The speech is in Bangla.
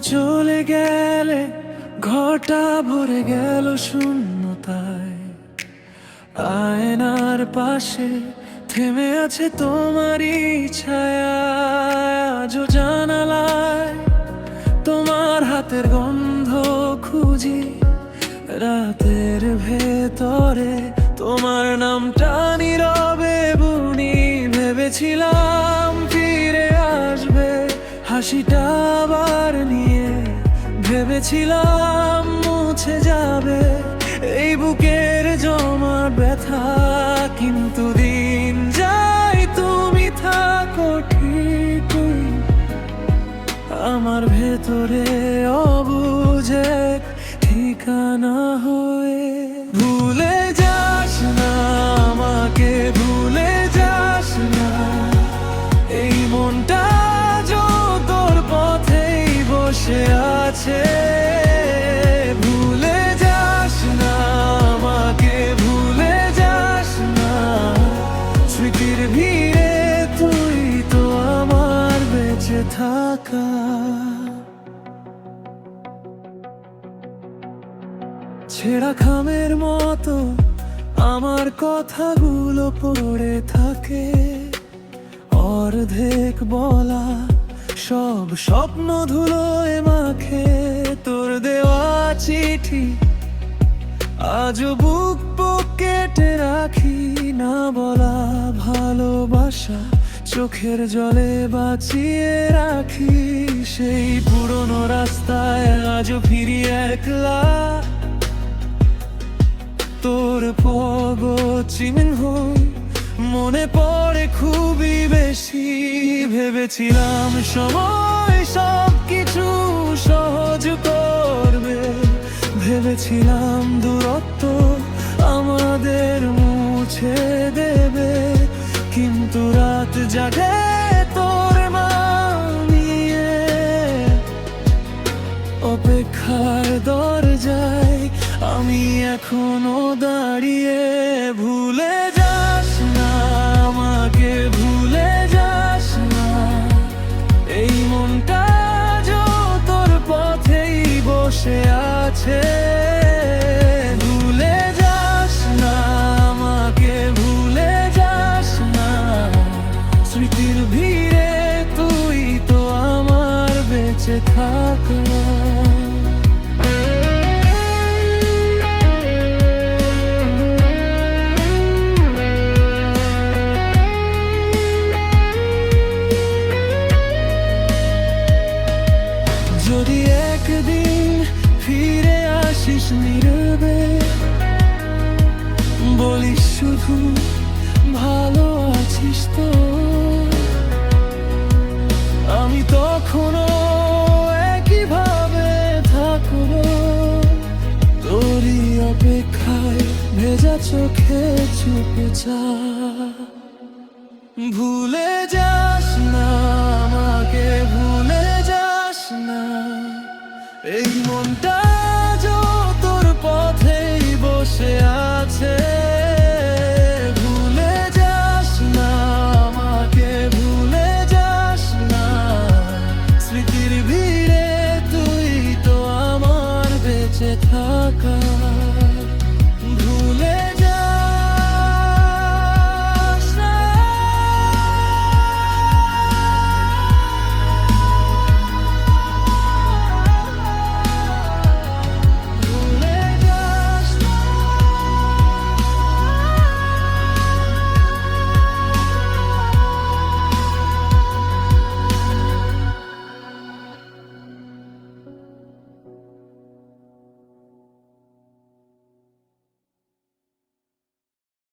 চলে গেলে ঘরটা ভরে গেল শূন্যতায়। আয়নার পাশে থেমে আছে তোমারই ছায়া। আজও জানালায় তোমার হাতের গন্ধ খুঁজি, রাতের ভেতরে তোমার নামটা নীরবে বুনি। ভেবেছিলাম ফিরে আসবে হাসিটা আবার নিয়ে, ভেবেছিলাম মুছে যাবে এই বুকের জমা ব্যথা। কিন্তু দিন যায় তুমি থাকো ঠিকই আমার ভেতরে অবুঝে ঠিকানা হয়ে। ভুলে যাস না আমাকে, ভুলে যাস না এই মনটা যো তোর পথেই বসে আছে। ভুলে যাস না আমাকে, ভুলে যাস না স্মৃতির ভিড়ে তুই তো আমার বেঁচে থাকা। ছেঁড়া খামের মতো আমার কথাগুলো পড়ে থাকে, অর্ধেক বলা সব স্বপ্ন ধুলোয় মাখে। তোর দেওয়া চিঠি আজও বুক পকেটে রাখি, না বলা ভালোবাসা চোখের জলে বাঁচিয়ে রাখি। সেই পুরনো রাস্তায় আজও ফিরি একলা, তোর চিহ্ন মনে পড়ে খুবই বেশি। ভেবেছিলাম সময় সব কিছু সহজ করবে, ভেবেছিলাম দূরত্ব আমাদের মুছে দেবে। কিন্তু রাত জাগে তোর মানিয়ে, অপেক্ষার দরজায় আমি এখনো দাঁড়িয়ে। ভুলে যাস না আমাকে, ভুলে যাস না এই মনটা যো তোর পথেই বসে আছে। ভুলে যাস না আমাকে, ভুলে যাস না স্মৃতির ভিড়ে তুই তো আমার বেঁচে থাকা। যদি একদিন ফিরে আসিস নীরবে, বলিস শুধু ভালো আছিস তো, আমি তখনও একইভাবে থাকবো তোরই অপেক্ষায় ভেজা চোখে চুপচাপ। ভুলে যাস না আমাকে, ভুলে যাস না এই মনটা যো তোর পথেই বসে আছে। ভুলে যাস না আমাকে, ভুলে যাস না স্মৃতির ভিড়ে তুই তো আমার বেঁচে থাকা।